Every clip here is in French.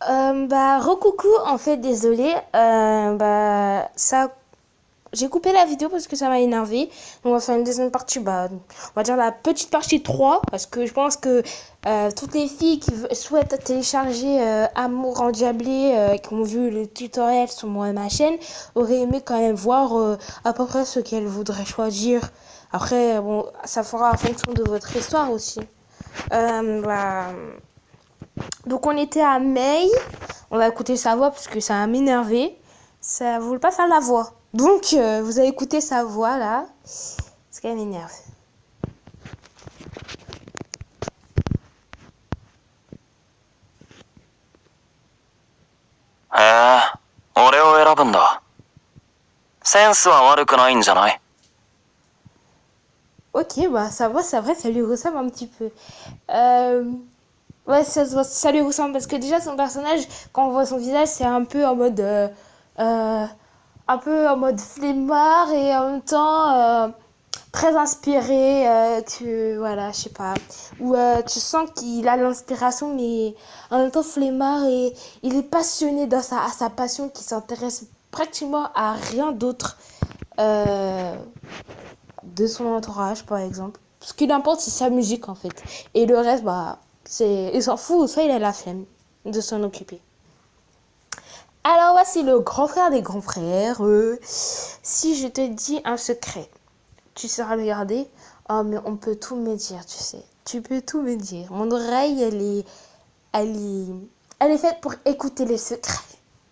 Bah, recoucou, en fait, désolé. Bah, ça, j'ai coupé la vidéo parce que ça m'a énervé. On va faire une deuxième partie, bah, on va dire la petite partie 3 parce que je pense que toutes les filles qui souhaitent télécharger Amour endiablé, qui ont vu le tutoriel sur ma chaîne, auraient aimé quand même voir à peu près ce qu'elles voudraient choisir. Après, bon, ça fera en fonction de votre histoire aussi. Bah, donc on était à May. On va écouter sa voix parce que ça va m'énerver. Ça voulait pas faire la voix. Donc vous allez écouter sa voix là. Parce qu'elle m'énerve. へえ、俺を選ぶんだ。センスは悪くないんじゃない？ Ok, bah sa voix, c'est vrai, ça lui ressemble un petit peu. Ouais, ça lui ressemble parce que déjà son personnage, quand on voit son visage, c'est un peu en mode, un peu en mode flemmard et en même temps très inspiré. Voilà, je sais pas. Où tu sens qu'il a l'inspiration, mais en même temps flemmard et il est passionné dans à sa passion, qui s'intéresse pratiquement à rien d'autre. Euh, de son entourage, par exemple. Ce qui l'importe, c'est sa musique, en fait. Et le reste, bah, il s'en fout, soit il a la flemme de s'en occuper. Alors, voici le grand frère des grands frères. Si je te dis un secret, tu sauras le garder. Oh, mais on peut tout me dire, tu sais. Tu peux tout me dire. Mon oreille, elle est, elle est faite pour écouter les secrets.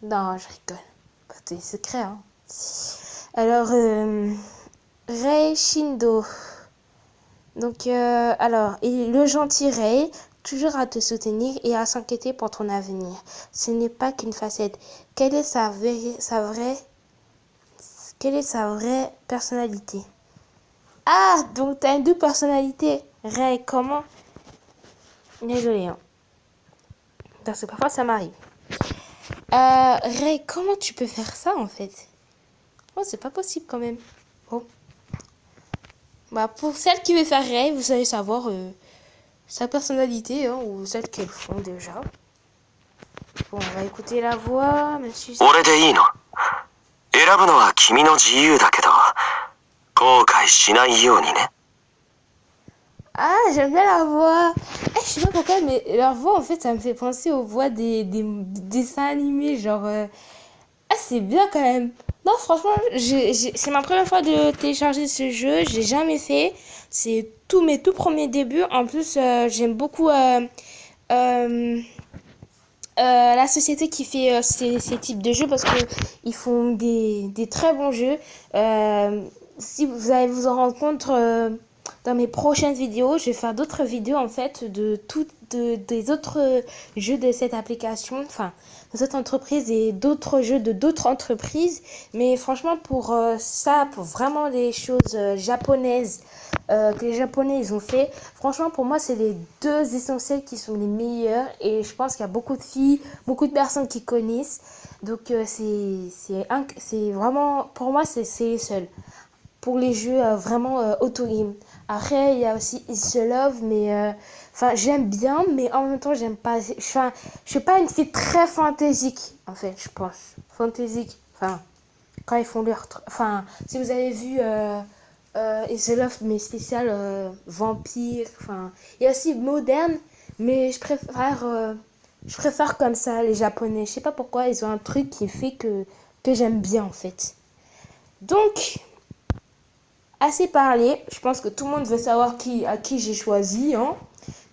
Non, je rigole. Pas des secrets, hein. Alors, Rei Shindo. Donc, alors, le gentil Ray, toujours à te soutenir et à s'inquiéter pour ton avenir. Ce n'est pas qu'une facette. Quelle est quelle est sa vraie personnalité? Ah, donc t'as une double personnalité. Ray, comment? Désolé, hein. Parce que parfois ça m'arrive. Ray, comment tu peux faire ça en fait? Oh, c'est pas possible quand même. Bon. Bah, pour celle qui veut faire Ray, vous allez savoir sa personnalité, hein, ou celle qu'elles font déjà. Bon, on va écouter la voix, même si... 俺でいいの？選ぶのは君の自由だけど、後悔しないようにね。 Ah, j'aime bien la voix. Je sais pas pourquoi, mais leur voix, en fait, ça me fait penser aux voix des dessins animés, genre... Ah, c'est bien quand même. Non, franchement, c'est ma première fois de télécharger ce jeu. Je l'ai jamais fait. C'est tous mes tout premiers débuts. En plus, j'aime beaucoup la société qui fait ces types de jeux parce que ils font des très bons jeux. Si vous allez vous en rendre compte dans mes prochaines vidéos, je vais faire d'autres vidéos en fait des autres jeux de cette application, enfin de cette entreprise et d'autres jeux de d'autres entreprises. Mais franchement pour ça, pour vraiment les choses japonaises que les Japonais ils ont fait. Franchement, pour moi, c'est les deux essentiels qui sont les meilleurs. Et je pense qu'il y a beaucoup de filles, beaucoup de personnes qui connaissent. Donc, c'est vraiment, pour moi, c'est les seuls. Pour les jeux vraiment auto-game. Après, il y a aussi It's the Love, mais enfin, j'aime bien, mais en même temps, j'aime pas. Je suis pas une fille très fantaisique, en fait, je pense. Fantaisique, enfin, quand ils font leur. Enfin, si vous avez vu It's the Love, mais spécial vampire, enfin, il y a aussi moderne, mais je préfère comme ça les Japonais. Je sais pas pourquoi, ils ont un truc qui fait que j'aime bien, en fait. Donc, assez parlé. Je pense que tout le monde veut savoir à qui j'ai choisi. Hein.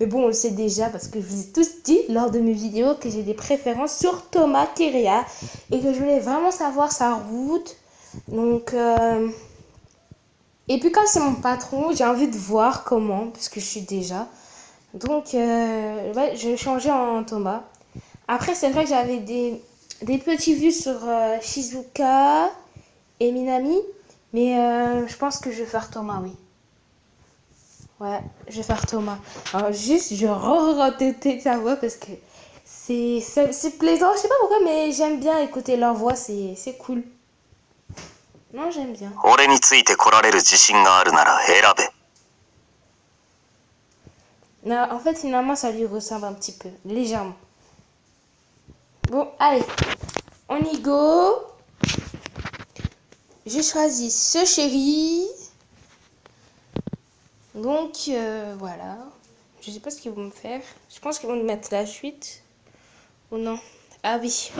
Mais bon, on le sait déjà parce que je vous ai tous dit lors de mes vidéos que j'ai des préférences sur Thomas Kiria et que je voulais vraiment savoir sa route. Donc, et puis quand c'est mon patron, j'ai envie de voir comment, parce que je suis déjà. Donc, ouais, je vais changer en Thomas. Après, c'est vrai que j'avais des petits vues sur Shizuka et Minami. Mais je pense que je vais faire Thomas, oui. Ouais, je vais faire Thomas. Alors juste, je re-re-re-tétais sa voix parce que c'est plaisant. Je sais pas pourquoi, mais j'aime bien écouter leur voix, c'est cool. Non, j'aime bien. 俺について来られる自信があるなら選べ。 Non, en fait, finalement, ça lui ressemble un petit peu, légèrement. Bon, allez, on y go. J'ai choisi ce chéri. Donc, voilà. Je sais pas ce qu'ils vont me faire. Je pense qu'ils vont me mettre la suite. Ou non? Ah oui.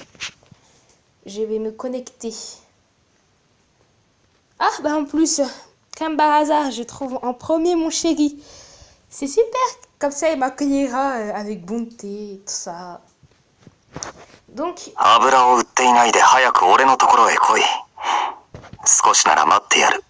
Je vais me connecter. Ah, bah en plus, comme par hasard, je trouve en premier mon chéri. C'est super. Comme ça, il m'accueillera avec bonté et tout ça. Donc, 油を売っていないで早く俺のところへ来い。少しなら待ってやる。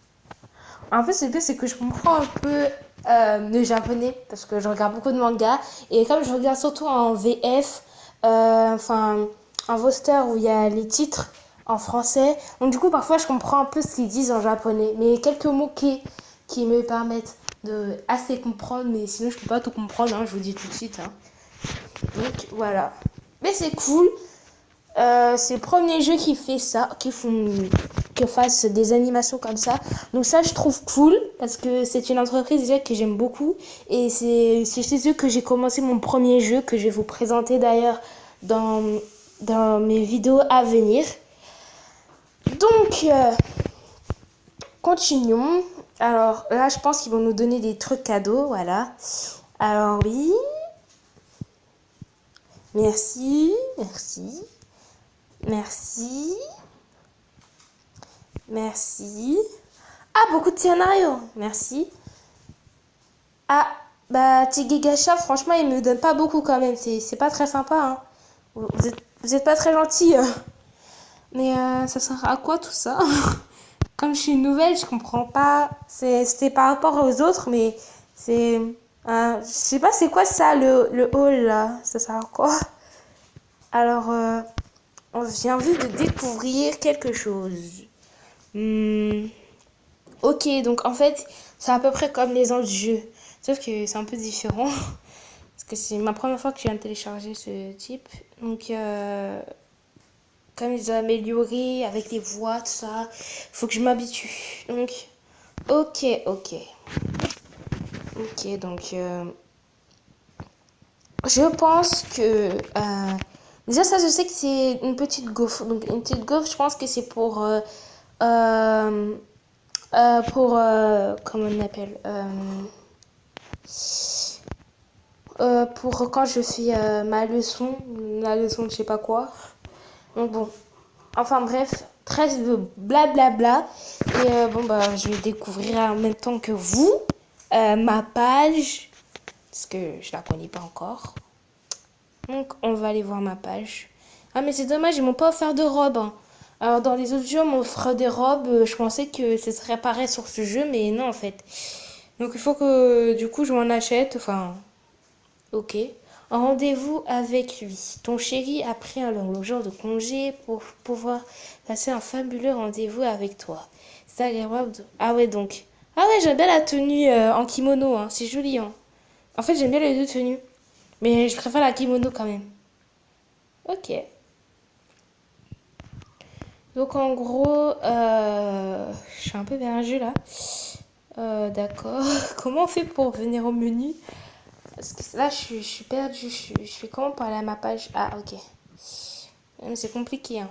en fait, c'est que je comprends un peu le japonais parce que je regarde beaucoup de mangas et comme je regarde surtout en VF, enfin en Voster où il y a les titres en français, donc du coup parfois je comprends un peu ce qu'ils disent en japonais, mais quelques mots clés qui me permettent de assez comprendre, mais sinon je peux pas tout comprendre, hein, je vous dis tout de suite. Hein. Donc voilà, mais c'est cool. C'est le premier jeu qui fait ça, que fasse des animations comme ça. Donc ça, je trouve cool parce que c'est une entreprise déjà que j'aime beaucoup et c'est chez eux que j'ai commencé mon premier jeu que je vais vous présenter d'ailleurs dans mes vidéos à venir. Donc, continuons. Alors là, je pense qu'ils vont nous donner des trucs cadeaux, voilà. Alors oui. Merci, merci. Merci. Merci. Ah, beaucoup de scénarios. Merci. Ah, bah, Tiggy Gacha, franchement, il me donne pas beaucoup quand même. C'est pas très sympa, hein. Vous êtes pas très gentil. Mais ça sert à quoi tout ça? Comme je suis nouvelle, je comprends pas. C'était par rapport aux autres, mais c'est... je sais pas, c'est quoi ça, le haul, là? Ça sert à quoi? Alors, j'ai envie de découvrir quelque chose. Ok, donc en fait, c'est à peu près comme les autres jeux. Sauf que c'est un peu différent. Parce que c'est ma première fois que je viens de télécharger ce type. Donc, comme ils ont amélioré avec les voix, tout ça, faut que je m'habitue. Donc, ok. Ok, donc, je pense que... déjà, ça, je sais que c'est une petite gaufre. Donc, une petite gaufre, je pense que c'est pour... comment on appelle pour quand je fais ma leçon de je sais pas quoi. Donc bon, enfin bref, très de blablabla. Et bon bah je vais découvrir en même temps que vous ma page parce que je la connais pas encore. Donc on va aller voir ma page. Ah mais c'est dommage, ils m'ont pas offert de robe. Hein. Alors dans les autres jeux on m'offre des robes, je pensais que ce serait pareil sur ce jeu mais non en fait. Donc il faut que du coup je m'en achète, enfin ok. En rendez-vous avec lui. Ton chéri a pris un long jour de congé pour pouvoir passer un fabuleux rendez-vous avec toi. C'est agréable. Ah ouais donc. Ah ouais j'aime bien la tenue en kimono, hein. C'est joli. Hein. En fait j'aime bien les deux tenues. Mais je préfère la kimono quand même. Ok. Donc en gros, je suis un peu perdue là. D'accord. Comment on fait pour venir au menu? Parce que là, je suis perdue. Je fais comment pour aller à ma page? Ah, ok. C'est compliqué. Hein.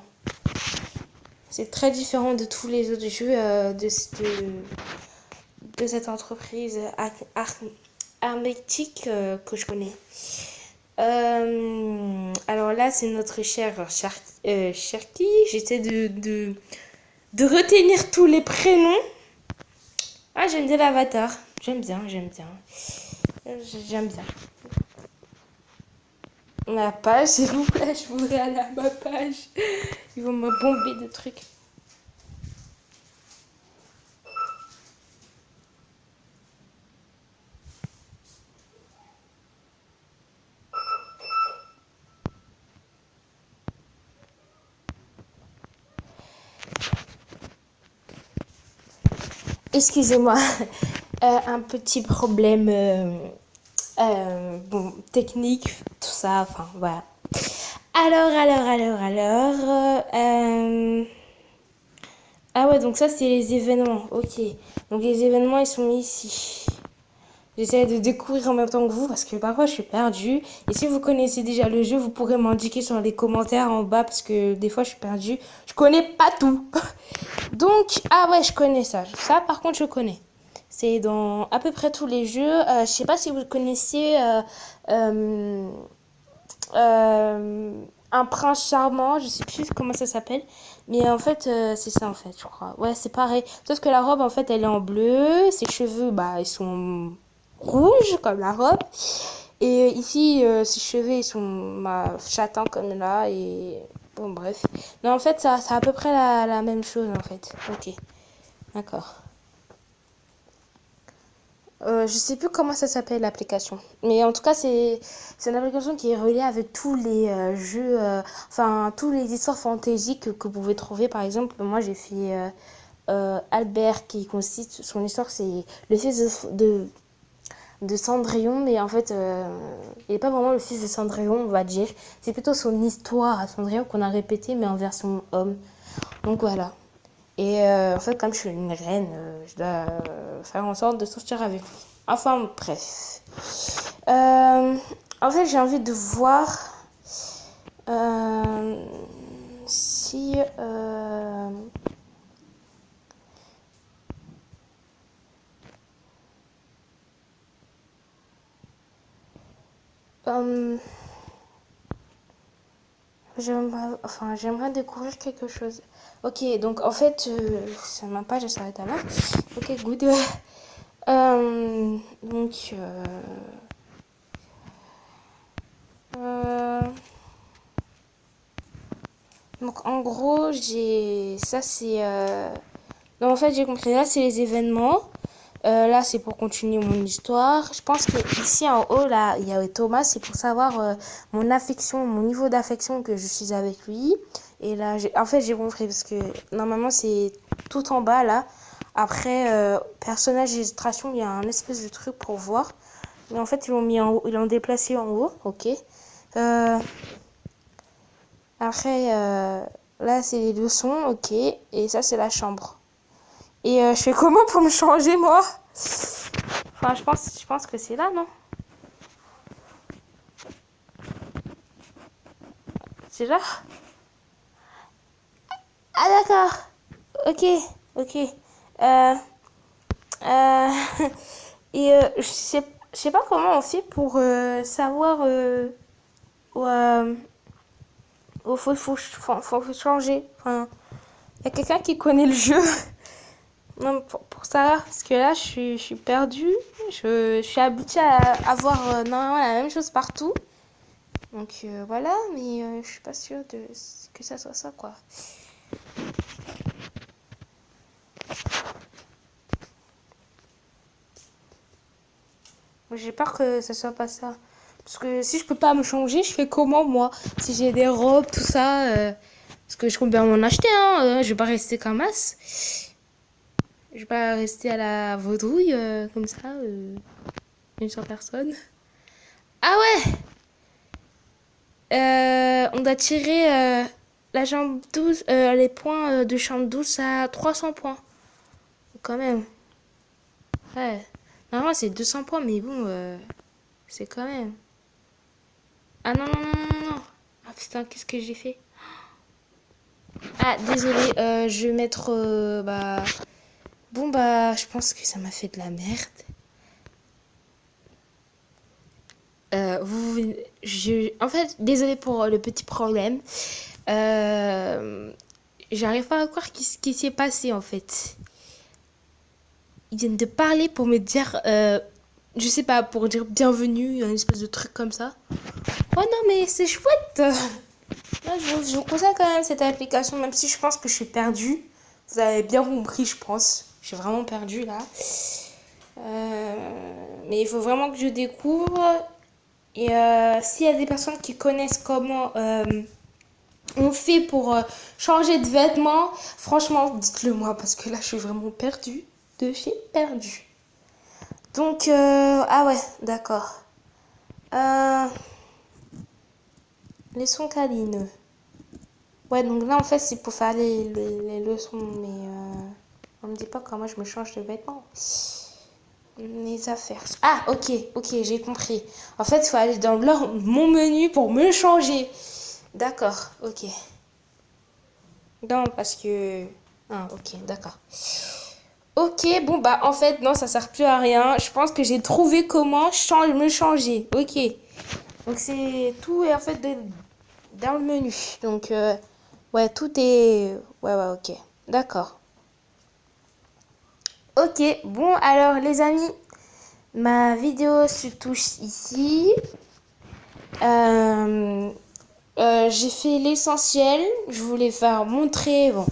C'est très différent de tous les autres jeux de cette entreprise hermétique que je connais. Alors là, c'est notre cher Cherki. J'essaie de retenir tous les prénoms. Ah, j'aime bien l'avatar. J'aime bien. Ma page, s'il vous plaît, je voudrais aller à ma page. Ils vont me bomber de trucs. Excusez-moi, un petit problème bon, technique, tout ça, enfin voilà. Alors. Ah ouais, donc ça c'est les événements, ok. Donc les événements ils sont ici. J'essaie de découvrir en même temps que vous parce que parfois je suis perdue. Et si vous connaissez déjà le jeu, vous pourrez m'indiquer sur les commentaires en bas parce que des fois je suis perdue. Je connais pas tout. Donc, ah ouais, je connais ça. Ça, par contre, je connais. C'est dans à peu près tous les jeux. Je sais pas si vous connaissez euh, un prince charmant. Je sais plus comment ça s'appelle. Mais en fait, c'est ça en fait, je crois. Ouais, c'est pareil. Sauf que la robe, en fait, elle est en bleu. Ses cheveux, bah, ils sont rouges comme la robe. Et ici, ses cheveux, ils sont bah, châtains comme là. Et bon, bref. Non, en fait, ça, c'est à peu près la même chose en fait. Ok, d'accord. Je sais plus comment ça s'appelle l'application. Mais en tout cas, c'est une application qui est reliée avec tous les jeux, enfin, tous les histoires fantasy que vous pouvez trouver. Par exemple, moi j'ai fait Albert qui consiste, son histoire c'est le fils de Cendrillon, mais en fait, il n'est pas vraiment le fils de Cendrillon, on va dire. C'est plutôt son histoire à Cendrillon qu'on a répété, mais en version homme. Donc voilà. Et en fait, comme je suis une reine, je dois faire en sorte de sortir avec lui. Enfin, bref. En fait, j'ai envie de voir euh, si... euh, j'aimerais découvrir quelque chose. Ok, donc en fait, ça m'a pas, je s'arrête là. Ok, good. Donc, euh, donc en gros, j'ai ça c'est non, en fait, j'ai compris. Là, c'est les événements. Là, c'est pour continuer mon histoire. Je pense que ici en haut, là, il y a Thomas. C'est pour savoir mon affection, mon niveau d'affection que je suis avec lui. Et là, en fait, j'ai compris parce que normalement, c'est tout en bas là. Après, personnage et illustration, il y a un espèce de truc pour voir. Mais en fait, ils l'ont mis en haut, ils l'ont déplacé en haut. Ok. Euh, après, là, c'est les leçons. Ok. Et ça, c'est la chambre. Et je fais comment pour me changer, moi? Enfin, je pense que c'est là, non? C'est là? Ah, d'accord. Ok, ok. Euh, euh, et je sais pas comment on fait pour savoir où, où faut changer. Enfin, il y a quelqu'un qui connaît le jeu. Non, pour savoir, parce que là, je suis perdue. Je suis habituée à avoir normalement la même chose partout. Donc voilà, mais je suis pas sûre que ça soit ça, quoi. Moi, j'ai peur que ça soit pas ça. Parce que si je peux pas me changer, je fais comment, moi? Si j'ai des robes, tout ça. Parce que je compte bien m'en acheter, hein. Je vais pas rester comme as. Je vais pas rester à la vaudrouille, comme ça, une seule personne. Ah ouais! On doit tirer la jambe 12, les points de chambre 12 à 300 points. Quand même. Ouais. Normalement, c'est 200 points, mais bon, c'est quand même. Ah non, non, non, non, non, non. Ah putain, qu'est-ce que j'ai fait? Ah, désolé, je vais mettre. Bah. Bon, bah, je pense que ça m'a fait de la merde. En fait, désolé pour le petit problème. Euh, J'arrive pas à croire ce qui s'est passé en fait. Ils viennent de parler pour me dire, je sais pas, pour dire bienvenue, un espèce de truc comme ça. Oh non, mais c'est chouette! Là, je vous conseille quand même cette application, même si je pense que je suis perdue. Vous avez bien compris, je pense. Je suis vraiment perdue là. Mais il faut vraiment que je découvre. Et s'il y a des personnes qui connaissent comment on fait pour changer de vêtements, franchement, dites-le moi parce que là, je suis vraiment perdue. De chez perdue. Donc, ah ouais, d'accord. Euh, Leçon câline. Ouais, donc là, en fait, c'est pour faire les leçons, mais on me dit pas comment je me change de vêtements. mes affaires. Ah, ok, j'ai compris. En fait, il faut aller dans mon menu pour me changer. D'accord, ok. Non, parce que... Ah, ok, d'accord. Ok, bon, bah, en fait, non, ça sert plus à rien. Je pense que j'ai trouvé comment me changer. Ok. Donc, c'est... Tout est, en fait, dans le menu. Donc, ouais, tout est... Ouais, ok. D'accord. Ok, bon, alors, les amis, ma vidéo se touche ici. J'ai fait l'essentiel. Je voulais faire montrer, bon,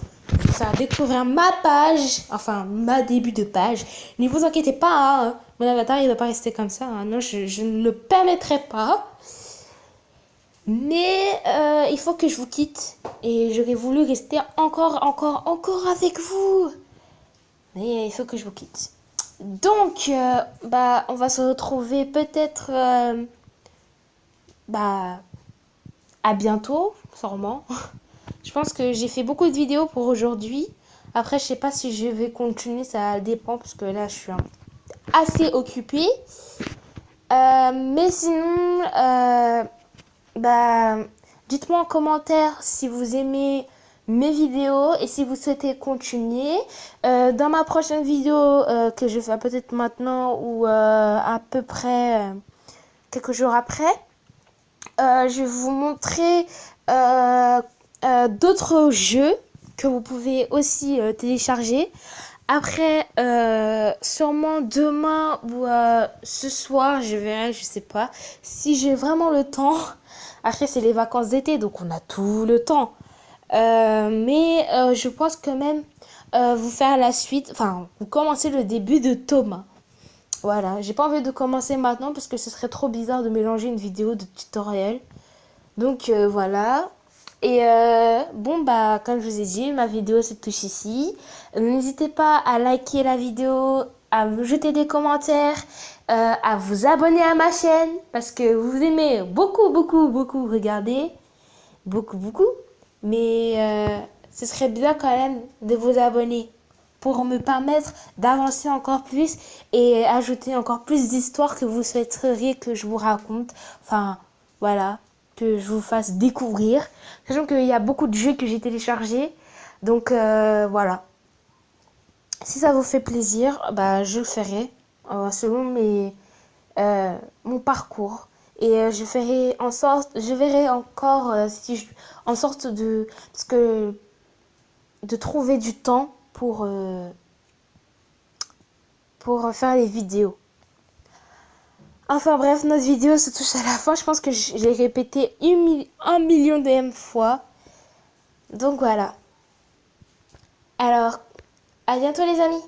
faire découvrir ma page, enfin ma début de page. Ne vous inquiétez pas, hein, mon avatar il va pas rester comme ça. Hein. Non, je ne le permettrai pas. Mais il faut que je vous quitte et j'aurais voulu rester encore avec vous. Mais il faut que je vous quitte. Donc, bah, on va se retrouver peut-être, bah, à bientôt, sûrement. Je pense que j'ai fait beaucoup de vidéos pour aujourd'hui. Après, je sais pas si je vais continuer, ça dépend parce que là, je suis assez occupée. Mais sinon, bah, dites-moi en commentaire si vous aimez mes vidéos et si vous souhaitez continuer. Dans ma prochaine vidéo que je fais peut-être maintenant ou à peu près quelques jours après, je vais vous montrer d'autres jeux que vous pouvez aussi télécharger. Après, sûrement demain ou ce soir, je verrai, je sais pas, si j'ai vraiment le temps. Après, c'est les vacances d'été, donc on a tout le temps. Mais je pense quand même vous faire la suite, enfin, vous commencez le début de Thomas. Voilà, j'ai pas envie de commencer maintenant parce que ce serait trop bizarre de mélanger une vidéo de tutoriel. Donc voilà. Et bon bah comme je vous ai dit, ma vidéo se touche ici. N'hésitez pas à liker la vidéo, à me jeter des commentaires, à vous abonner à ma chaîne parce que vous aimez beaucoup regarder. Beaucoup. Mais ce serait bien quand même de vous abonner pour me permettre d'avancer encore plus et ajouter encore plus d'histoires que vous souhaiteriez que je vous raconte. Enfin, voilà, que je vous fasse découvrir. Sachant qu'il y a beaucoup de jeux que j'ai téléchargés. Donc, voilà. Si ça vous fait plaisir, bah, je le ferai selon mon parcours. Et je verrai encore si en sorte de trouver du temps pour faire les vidéos. Enfin bref, notre vidéo se touche à la fin. Je pense que je l'ai répété 1 million de fois. Donc voilà. Alors, à bientôt les amis.